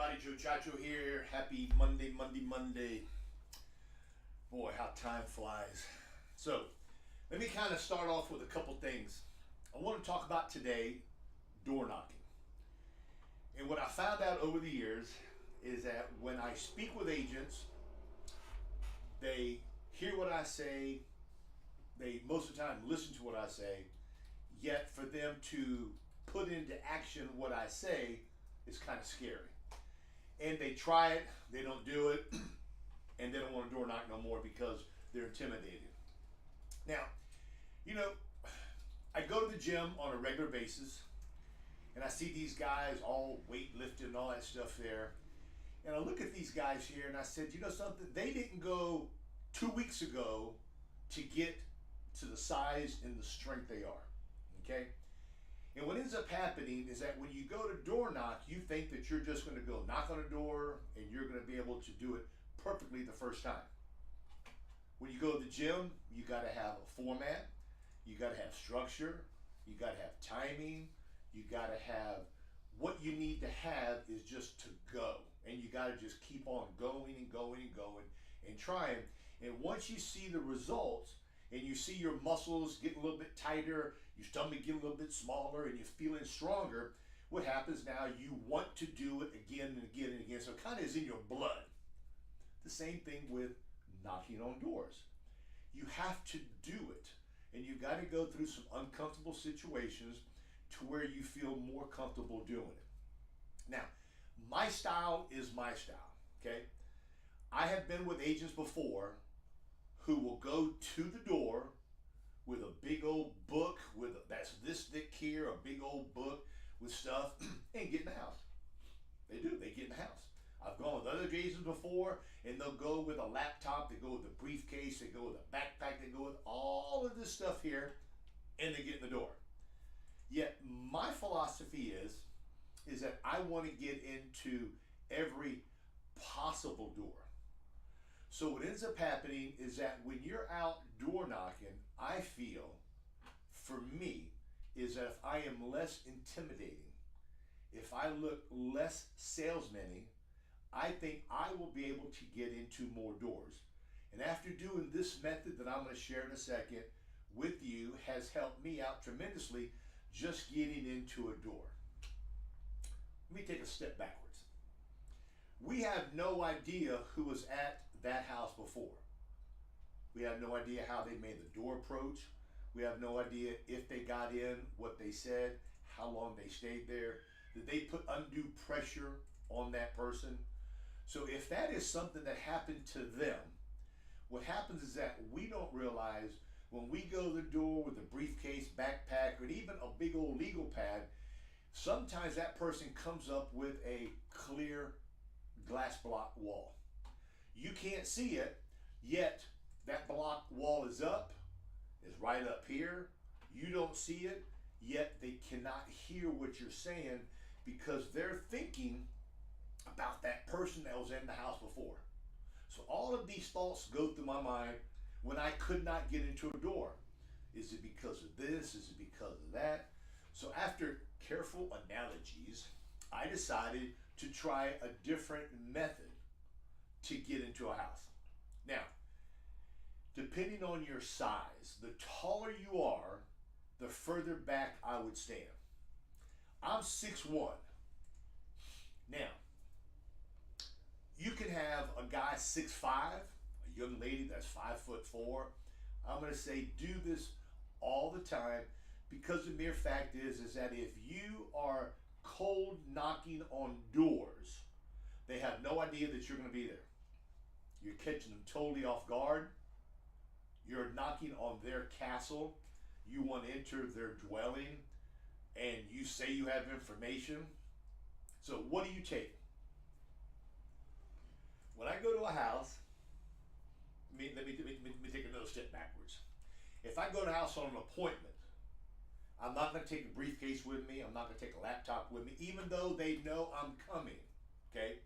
everybody, Ciaccio here. Happy Monday. Boy, how time flies. So, let me kind of start off with a couple things. I want to talk about today door knocking. And what I found out over the years is that when I speak with agents, they hear what I say, they most of the time listen to what I say, yet for them to put into action what I say is kind of scary. And they try it, they don't do it, and they don't want to door knock no more because they're intimidated. Now, I go to the gym on a regular basis, and I see these guys all weightlifting and all that stuff there. And I look at these guys here, and I said, you know something? They didn't go 2 weeks ago to get to the size and the strength they are, okay? And what ends up happening is that when you go to door knock, you think that you're just going to go knock on a door and you're going to be able to do it perfectly the first time. When you go to the gym, you got to have a format, you got to have structure, you got to have timing, you got to have what you need to have is just to go. And you got to just keep on going and trying. And once you see the results, and you see your muscles getting a little bit tighter, your stomach getting a little bit smaller, and you're feeling stronger, what happens now, you want to do it again and again and again. So it kind of is in your blood. The same thing with knocking on doors. You have to do it, and you've got to go through some uncomfortable situations to where you feel more comfortable doing it. Now, my style is my style, okay? I have been with agents before who will go to the door with a big old book that's this thick here, a big old book with stuff, and get in the house. They do, they get in the house. I've gone with other agents before, and they'll go with a laptop, they go with a briefcase, they go with a backpack, they go with all of this stuff here, and they get in the door. Yet my philosophy is that I want to get into every possible door. So what ends up happening is that when you're out door knocking, I feel, for me, is that if I am less intimidating, if I look less salesman-y, I think I will be able to get into more doors. And after doing this method that I'm going to share in a second with you has helped me out tremendously just getting into a door. Let me take a step backwards. We have no idea who was at that house before. We have no idea how they made the door approach. We have no idea if they got in, what they said, how long they stayed there. Did they put undue pressure on that person? So if that is something that happened to them, what happens is that we don't realize when we go to the door with a briefcase, backpack, or even a big old legal pad, sometimes that person comes up with a clear glass block wall. You can't see it, yet that block wall is right up here. You don't see it, yet they cannot hear what you're saying because they're thinking about that person that was in the house before. So all of these thoughts go through my mind when I could not get into a door. Is it because of this? Is it because of that? So after careful analogies, I decided to try a different method to get into a house. Now, depending on your size, the taller you are, the further back I would stand. I'm 6'1". Now, you can have a guy 6'5", a young lady that's 5'4". I'm going to say do this all the time because the mere fact is that if you are cold knocking on doors, they have no idea that you're going to be there. You're catching them totally off guard. You're knocking on their castle. You want to enter their dwelling, and you say you have information. So what do you take? When I go to a house, let me take another step backwards. If I go to a house on an appointment, I'm not going to take a briefcase with me. I'm not going to take a laptop with me, even though they know I'm coming, okay?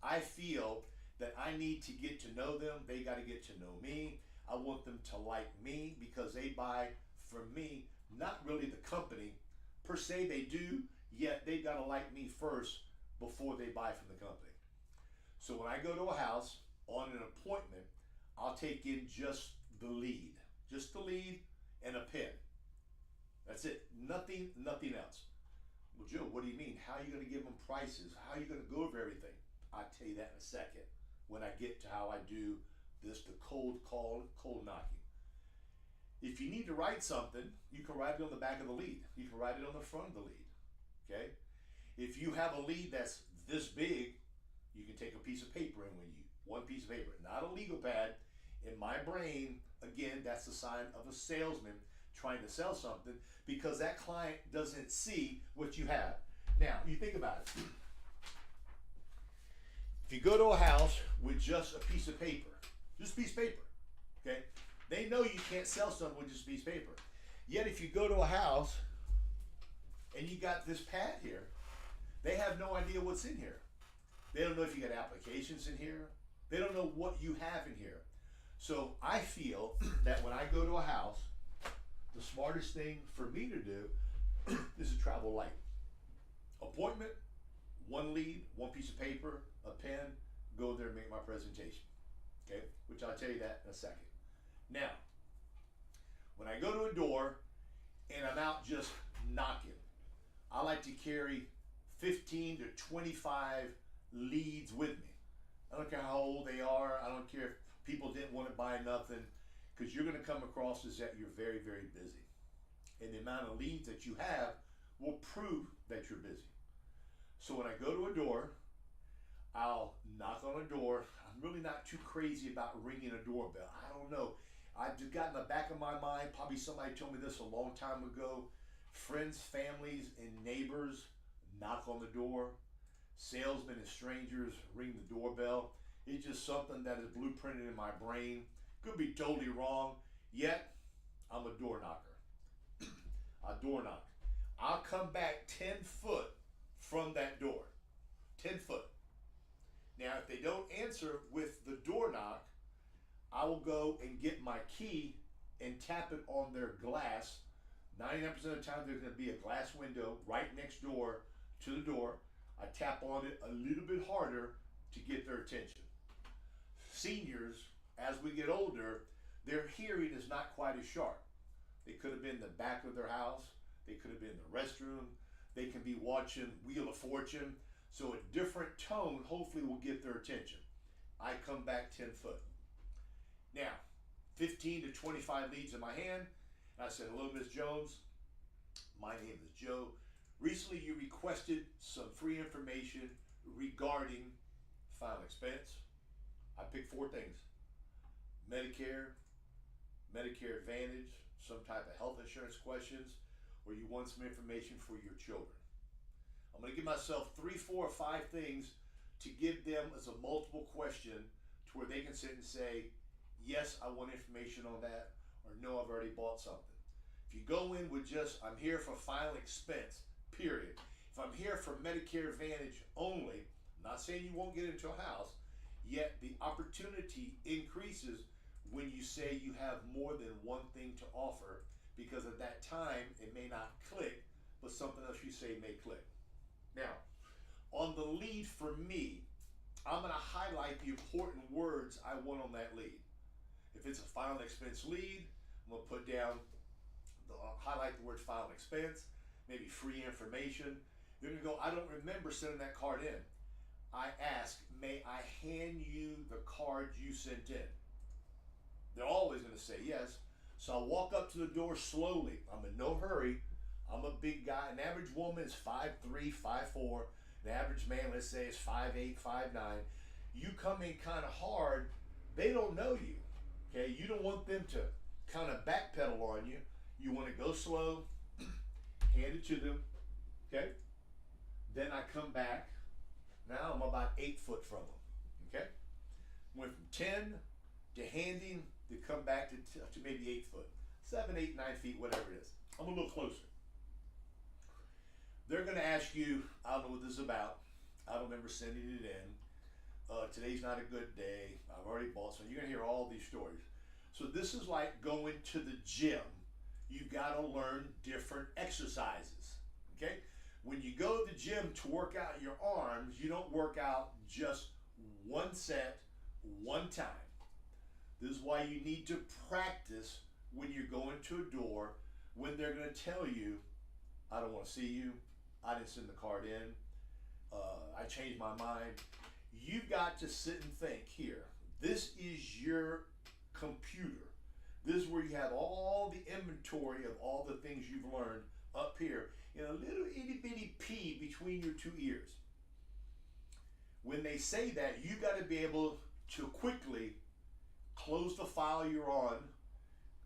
I feel that I need to get to know them. They got to get to know me. I want them to like me because they buy from me, not really the company. Per se, they do, yet they got to like me first before they buy from the company. So when I go to a house on an appointment, I'll take in just the lead and a pen. That's it. Nothing else. Well, Joe, what do you mean? How are you going to give them prices? How are you going to go over everything? I'll tell you that in a second when I get to how I do this, the cold call, cold knocking. If you need to write something, you can write it on the back of the lead. You can write it on the front of the lead. Okay? If you have a lead that's this big, you can take a piece of paper in with you. One piece of paper, not a legal pad. In my brain, again, that's the sign of a salesman trying to sell something, because that client doesn't see what you have. Now, you think about it. If you go to a house with just a piece of paper, okay? They know you can't sell something with just a piece of paper. Yet if you go to a house and you got this pad here, they have no idea what's in here. They don't know if you got applications in here. They don't know what you have in here. So I feel that when I go to a house, the smartest thing for me to do is to travel light. Appointment, one lead, one piece of paper, a pen, go there and make my presentation. Okay, which I'll tell you that in a second. Now, when I go to a door and I'm out just knocking, I like to carry 15 to 25 leads with me. I don't care how old they are. I don't care if people didn't want to buy nothing, because you're going to come across as that you're very, very busy. And the amount of leads that you have will prove that you're busy. So when I go to a door, I'll knock on a door. I'm really not too crazy about ringing a doorbell. I don't know. I've just got in the back of my mind, probably somebody told me this a long time ago, friends, families, and neighbors knock on the door. Salesmen and strangers ring the doorbell. It's just something that is blueprinted in my brain. Could be totally wrong, yet I'm a door knocker. A door knock. I'll come back 10 foot from that door. 10 foot. Now, if they don't answer with the door knock, I will go and get my key and tap it on their glass. 99% of the time, there's going to be a glass window right next door to the door. I tap on it a little bit harder to get their attention. Seniors, as we get older, their hearing is not quite as sharp. They could have been in the back of their house. They could have been in the restroom. They can be watching Wheel of Fortune. So a different tone hopefully will get their attention. I come back 10 foot. Now, 15 to 25 leads in my hand. And I said, hello, Ms. Jones. My name is Joe. Recently, you requested some free information regarding final expense. I picked 4 things. Medicare, Medicare Advantage, some type of health insurance questions, or you want some information for your children. I'm going to give myself 3, 4, or 5 things to give them as a multiple question to where they can sit and say, yes, I want information on that, or no, I've already bought something. If you go in with just, I'm here for final expense, period. If I'm here for Medicare Advantage only, I'm not saying you won't get into a house, yet the opportunity increases when you say you have more than one thing to offer, because at that time it may not click, but something else you say may click. Now, on the lead for me, I'm going to highlight the important words I want on that lead. If it's a final expense lead, I'm going to put down, highlight the word final expense, maybe free information. They're going to go, I don't remember sending that card in. I ask, may I hand you the card you sent in? They're always going to say yes. So I'll walk up to the door slowly. I'm in no hurry. I'm a big guy. An average woman is 5'3", 5'4". An average man, let's say, is 5'8", 5'9". You come in kind of hard, they don't know you. Okay, you don't want them to kind of backpedal on you. You want to go slow, hand it to them. Okay, then I come back. Now I'm about 8 foot from them. Okay, went from 10 to handing to come back to maybe 8 foot, 7, 8, 9 feet, whatever it is. I'm a little closer. They're going to ask you, I don't know what this is about. I don't remember sending it in. Today's not a good day. I've already bought some. You're going to hear all these stories. So this is like going to the gym. You've got to learn different exercises. Okay? When you go to the gym, gym to work out your arms, you don't work out just one set, one time. This is why you need to practice when you're going to a door, when they're going to tell you, I don't want to see you, I didn't send the card in, I changed my mind. You've got to sit and think here. This is your computer. This is where you have all the inventory of all the things you've learned up here in a little itty bitty pea between your two ears. When they say that, you got to be able to quickly close the file you're on,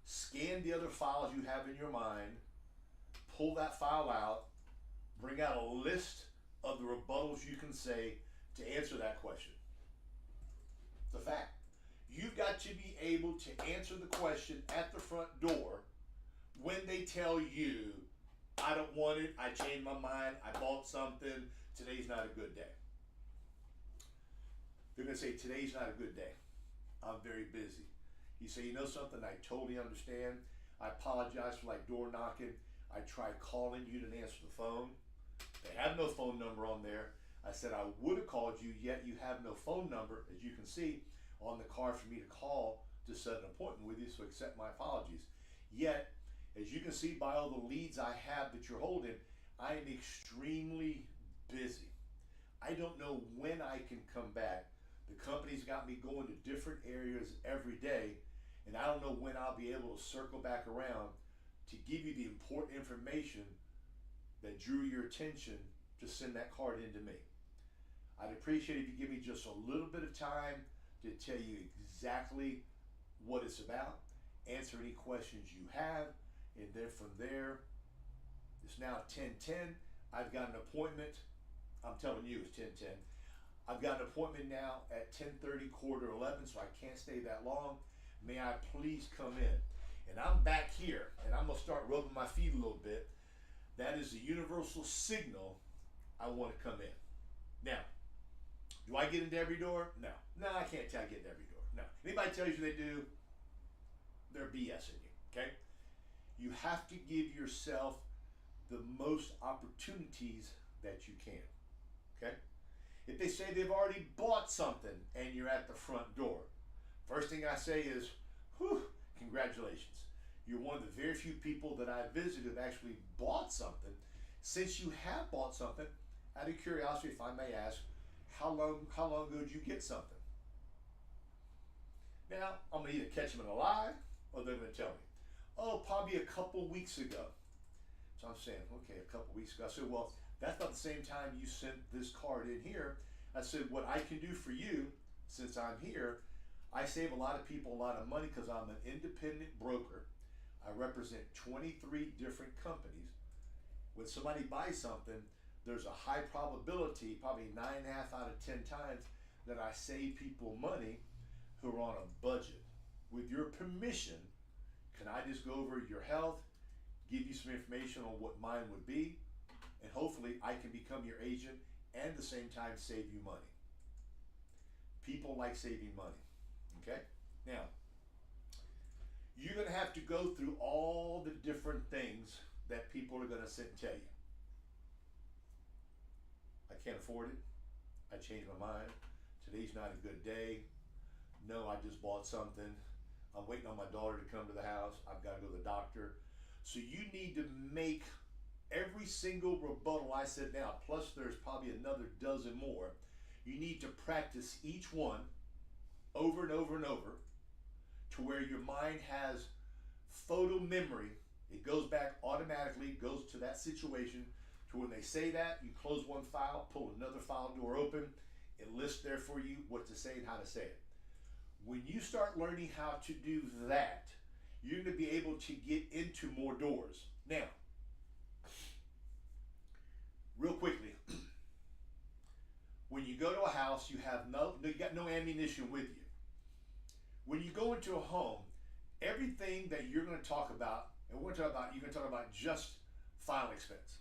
scan the other files you have in your mind, pull that file out, bring out a list of the rebuttals you can say to answer that question. It's a fact. You've got to be able to answer the question at the front door when they tell you, I don't want it, I changed my mind, I bought something, today's not a good day. They're going to say, today's not a good day. I'm very busy. You say, you know something, I totally understand. I apologize for like door knocking. I tried calling, you didn't answer the phone. They have no phone number on there. I said I would have called you, yet you have no phone number, as you can see on the card for me to call to set an appointment with you, so accept my apologies. Yet, as you can see by all the leads I have that you're holding, I am extremely busy. I don't know when I can come back. The company's got me going to different areas every day, and I don't know when I'll be able to circle back around to give you the important information that drew your attention to send that card in to me. I'd appreciate if you give me just a little bit of time to tell you exactly what it's about, answer any questions you have, and then from there, it's now 10:10. I've got an appointment. I'm telling you it's 10:10. I've got an appointment now at 10:30, 10:45, so I can't stay that long. May I please come in? And I'm back here, and I'm gonna start rubbing my feet a little bit. That is the universal signal I want to come in. Now, do I get into every door? No. No, I can't tell I get into every door. No. Anybody tells you they do, they're BSing you, okay? You have to give yourself the most opportunities that you can, okay? If they say they've already bought something and you're at the front door, first thing I say is, whew, congratulations. You're one of the very few people that I visited who have actually bought something. Since you have bought something, out of curiosity, if I may ask, how long ago did you get something? Now, I'm going to either catch them in a lie or they're going to tell me, oh, probably a couple weeks ago. So I'm saying, okay, a couple weeks ago. I said, well, that's not the same time you sent this card in here. I said, what I can do for you, since I'm here, I save a lot of people a lot of money because I'm an independent broker. I represent 23 different companies. When somebody buys something, there's a high probability, probably 9.5 out of 10 times, that I save people money who are on a budget. With your permission, can I just go over your health, give you some information on what mine would be, and hopefully I can become your agent and at the same time save you money. People like saving money, okay? Now, you're gonna have to go through all the different things that people are gonna sit and tell you. I can't afford it. I changed my mind. Today's not a good day. No, I just bought something. I'm waiting on my daughter to come to the house. I've got to go to the doctor. So you need to make every single rebuttal I said now, plus there's probably another dozen more. You need to practice each one over and over and over to where your mind has photo memory. It goes back automatically, goes to that situation, to when they say that, you close one file, pull another file door open, it lists there for you what to say and how to say it. When you start learning how to do that, you're going to be able to get into more doors. Now, real quickly, when you go to a house, you got no ammunition with you. When you go into a home, everything that you're going to talk about, and you're going to talk about just file expense.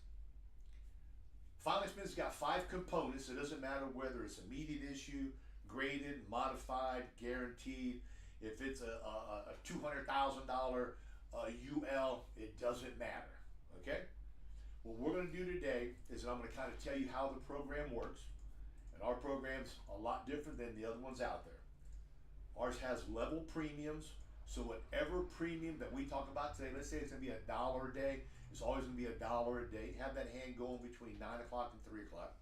File expense has got 5 components. It doesn't matter whether it's immediate issue, graded, modified, guaranteed. If it's a $200,000 UL, it doesn't matter, okay? What we're going to do today is that I'm going to kind of tell you how the program works. And our program's a lot different than the other ones out there. Ours has level premiums. So whatever premium that we talk about today, let's say it's going to be $1 a day, it's always going to be $1 a day. Have that hand going between 9 o'clock and 3 o'clock.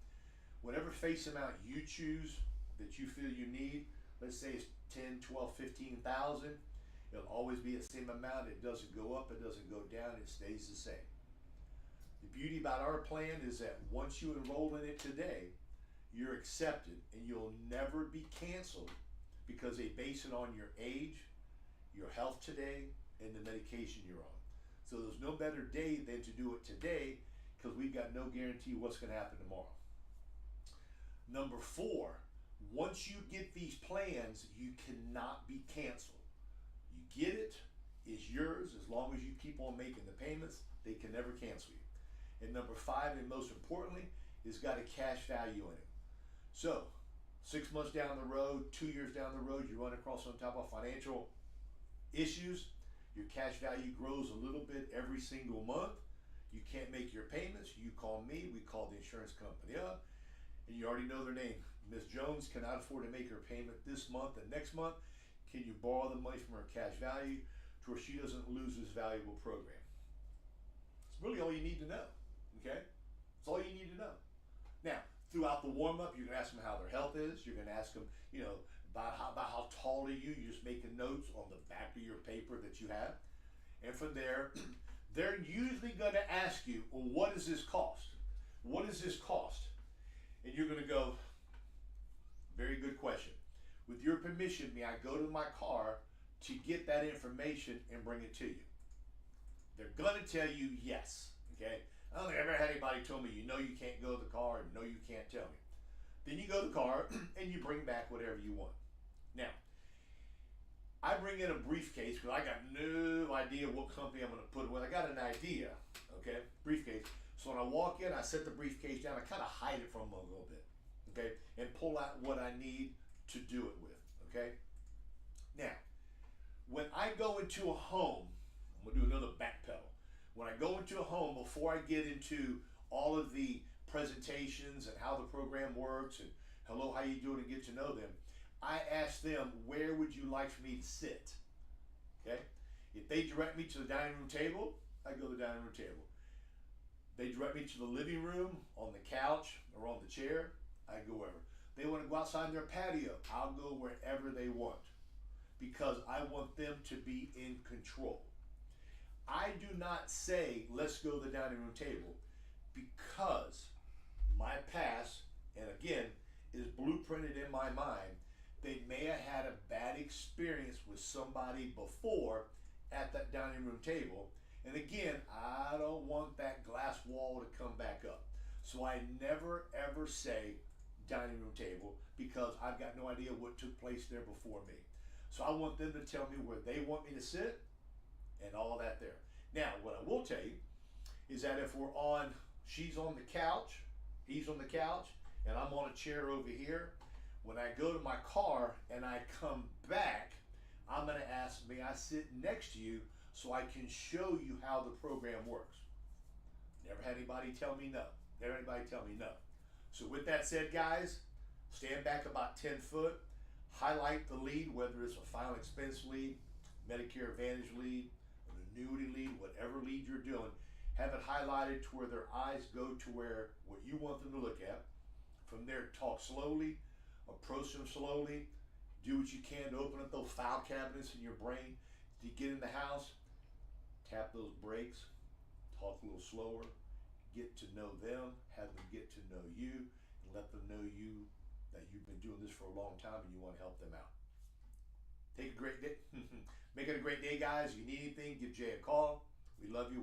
Whatever face amount you choose that you feel you need, let's say it's 10, 12, 15,000, it'll always be the same amount. It doesn't go up, it doesn't go down, it stays the same. The beauty about our plan is that once you enroll in it today, you're accepted and you'll never be canceled because they base it on your age, your health today, and the medication you're on. So there's no better day than to do it today because we've got no guarantee what's going to happen tomorrow. Number 4, once you get these plans, you cannot be canceled. You get it, it's yours as long as you keep on making the payments. They can never cancel you. And number 5, and most importantly, it's got a cash value in it. So 6 months down the road, 2 years down the road, you run across some type of financial issues, your cash value grows a little bit every single month. You can't make your payments, you call me, we call the insurance company up, and you already know their name. Ms. Jones cannot afford to make her payment this month and next month. Can you borrow the money from her cash value to where she doesn't lose this valuable program? It's really all you need to know, okay? It's all you need to know. Now, throughout the warm-up, you're gonna ask them how their health is. You're gonna ask them, about how tall are you. You're just making notes on the back of your paper that you have. And from there, they're usually gonna ask you, well, what does this cost? What does this cost? And you're gonna go, very good question. With your permission, may I go to my car to get that information and bring it to you? They're gonna tell you yes, okay? I don't think I've ever had anybody tell me, you can't go to the car, and no, you can't tell me. Then you go to the car and you bring back whatever you want. Now, I bring in a briefcase because I got no idea what company I'm going to put it with. I got an idea, okay? Briefcase. So when I walk in, I set the briefcase down. I kind of hide it from them a little bit, okay? And pull out what I need to do it with, okay? Now, when I go into a home, I'm going to do another back pedal. When I go into a home, before I get into all of the presentations and how the program works and hello, how you doing, and get to know them, I ask them, where would you like for me to sit? Okay? If they direct me to the dining room table, I go to the dining room table. They direct me to the living room, on the couch, or on the chair, I go wherever. They want to go outside in their patio, I'll go wherever they want because I want them to be in control. I do not say, let's go to the dining room table because my past, and again, is blueprinted in my mind. They may have had a bad experience with somebody before at that dining room table. And again, I don't want that glass wall to come back up. So I never ever say dining room table because I've got no idea what took place there before me. So I want them to tell me where they want me to sit and all that there. Now, what I will tell you is that if she's on the couch, he's on the couch, and I'm on a chair over here, when I go to my car and I come back, I'm gonna ask, may I sit next to you so I can show you how the program works? Never had anybody tell me no. Never had anybody tell me no. So with that said, guys, stand back about 10 foot, highlight the lead, whether it's a final expense lead, Medicare Advantage lead, an annuity lead, whatever lead you're doing, have it highlighted to where their eyes go to where what you want them to look at. From there, talk slowly, approach them slowly, do what you can to open up those file cabinets in your brain. To get in the house, tap those brakes, talk a little slower, get to know them, have them get to know you, and let them know you that you've been doing this for a long time and you want to help them out. Take a great day. Make it a great day, guys. If you need anything, give Jay a call. We love you.